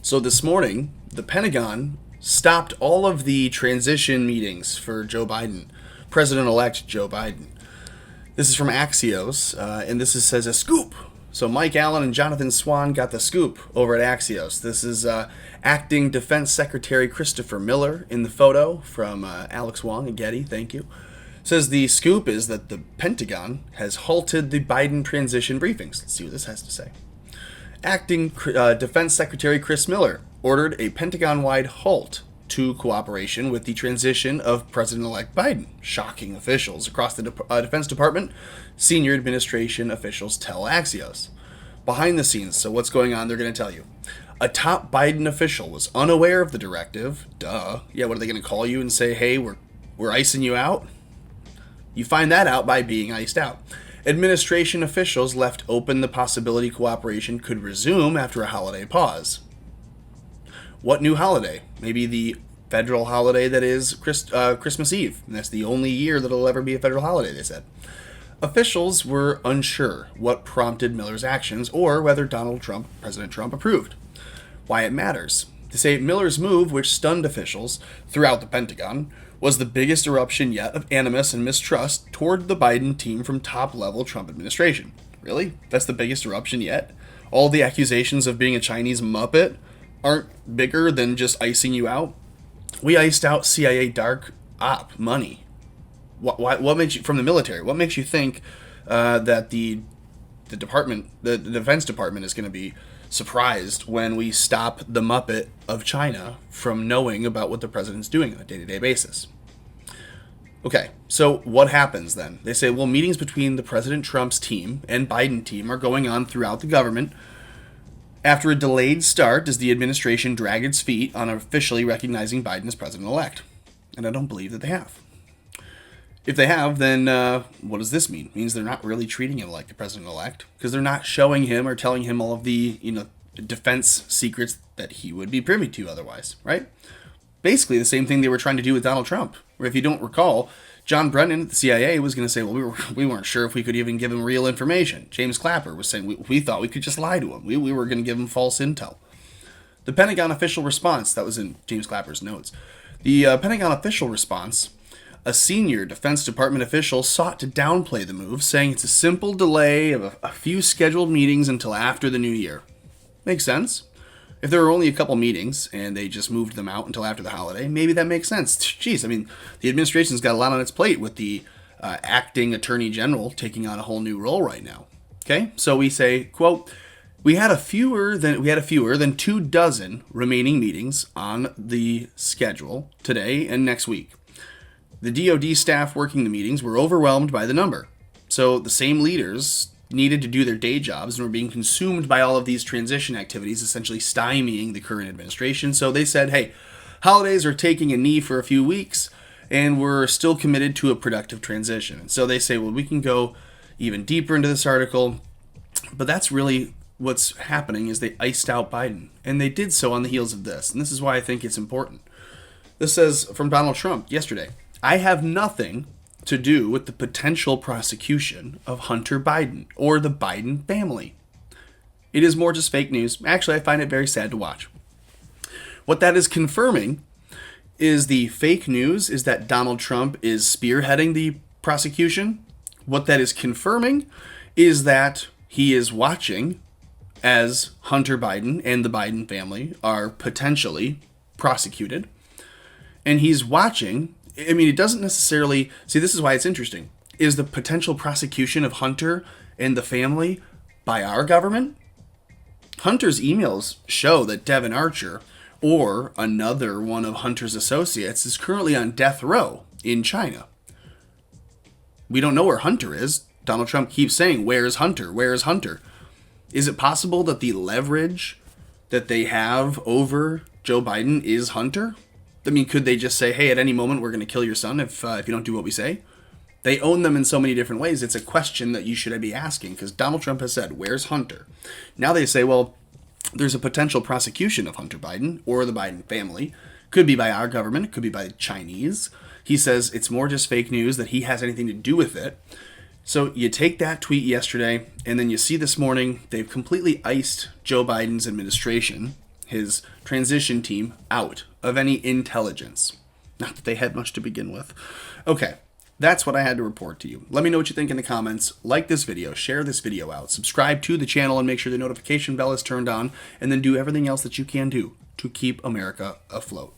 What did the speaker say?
So this morning, the Pentagon stopped all of the transition meetings for Joe Biden, President-elect Joe Biden. This is from Axios, and says a scoop. So Mike Allen and Jonathan Swan got the scoop over at Axios. This is Acting Defense Secretary Christopher Miller in the photo from Alex Wong at Getty. Thank you. Says the scoop is that the Pentagon has halted the Biden transition briefings. Let's see what this has to say. Acting Defense Secretary Chris Miller ordered a Pentagon-wide halt to cooperation with the transition of President-elect Biden. Shocking officials across the Defense Department, senior administration officials tell Axios. Behind the scenes, so what's going on, they're going to tell you. A top Biden official was unaware of the directive. Duh. Yeah, what are they going to call you and say, hey, we're icing you out? You find that out by being iced out. Administration officials left open the possibility cooperation could resume after a holiday pause. What new holiday? Maybe the federal holiday that is Christmas Eve. And that's the only year that it'll ever be a federal holiday, they said. Officials were unsure what prompted Miller's actions or whether President Trump approved. Why it matters. They say Miller's move, which stunned officials throughout the Pentagon, was the biggest eruption yet of animus and mistrust toward the Biden team from top-level Trump administration. Really? That's the biggest eruption yet? All the accusations of being a Chinese muppet aren't bigger than just icing you out? We iced out CIA dark op money. What makes you, from the military, what makes you think that the Defense Department is going to be surprised when we stop the muppet of China from knowing about what the president's doing on a day-to-day basis? Okay, so what happens then? They say, well, meetings between the President Trump's team and Biden team are going on throughout the government. After a delayed start, does the administration drag its feet on officially recognizing Biden as president-elect? And I don't believe that they have. If they have, then what does this mean? It means they're not really treating him like the president-elect because they're not showing him or telling him all of the, defense secrets that he would be privy to otherwise, right? Basically the same thing they were trying to do with Donald Trump, where if you don't recall, John Brennan at the CIA was going to say, well, we weren't sure if we could even give him real information. James Clapper was saying we thought we could just lie to him. We were going to give him false intel. The Pentagon official response, that was in James Clapper's notes, the Pentagon official response, a senior Defense Department official sought to downplay the move, saying it's a simple delay of a few scheduled meetings until after the new year. Makes sense. If there were only a couple meetings and they just moved them out until after the holiday, maybe that makes sense. Jeez, the administration's got a lot on its plate with the acting attorney general taking on a whole new role right now. Okay, so we say, quote, we had fewer than 24 remaining meetings on the schedule today and next week. The DoD staff working the meetings were overwhelmed by the number. So the same leaders needed to do their day jobs and were being consumed by all of these transition activities, essentially stymieing the current administration. So they said, hey, holidays are taking a knee for a few weeks, and we're still committed to a productive transition. And so they say, well, we can go even deeper into this article, but that's really what's happening is they iced out Biden. And they did so on the heels of this. And this is why I think it's important. This says from Donald Trump yesterday, I have nothing to do with the potential prosecution of Hunter Biden or the Biden family. It is more just fake news. Actually, I find it very sad to watch. What that is confirming is the fake news is that Donald Trump is spearheading the prosecution. What that is confirming is that he is watching as Hunter Biden and the Biden family are potentially prosecuted. And he's watching. It doesn't necessarily... See, this is why it's interesting. Is the potential prosecution of Hunter and the family by our government? Hunter's emails show that Devin Archer, or another one of Hunter's associates, is currently on death row in China. We don't know where Hunter is. Donald Trump keeps saying, where's Hunter? Where's Hunter? Is it possible that the leverage that they have over Joe Biden is Hunter? Could they just say, hey, at any moment we're going to kill your son if you don't do what we say? They own them in so many different ways. It's a question that you should be asking because Donald Trump has said, where's Hunter? Now they say, well, there's a potential prosecution of Hunter Biden or the Biden family. Could be by our government. Could be by the Chinese. He says it's more just fake news that he has anything to do with it. So you take that tweet yesterday and then you see this morning they've completely iced Joe Biden's administration his transition team out of any intelligence. Not that they had much to begin with. Okay, that's what I had to report to you. Let me know what you think in the comments. Like this video, share this video out, subscribe to the channel and make sure the notification bell is turned on, and then do everything else that you can do to keep America afloat.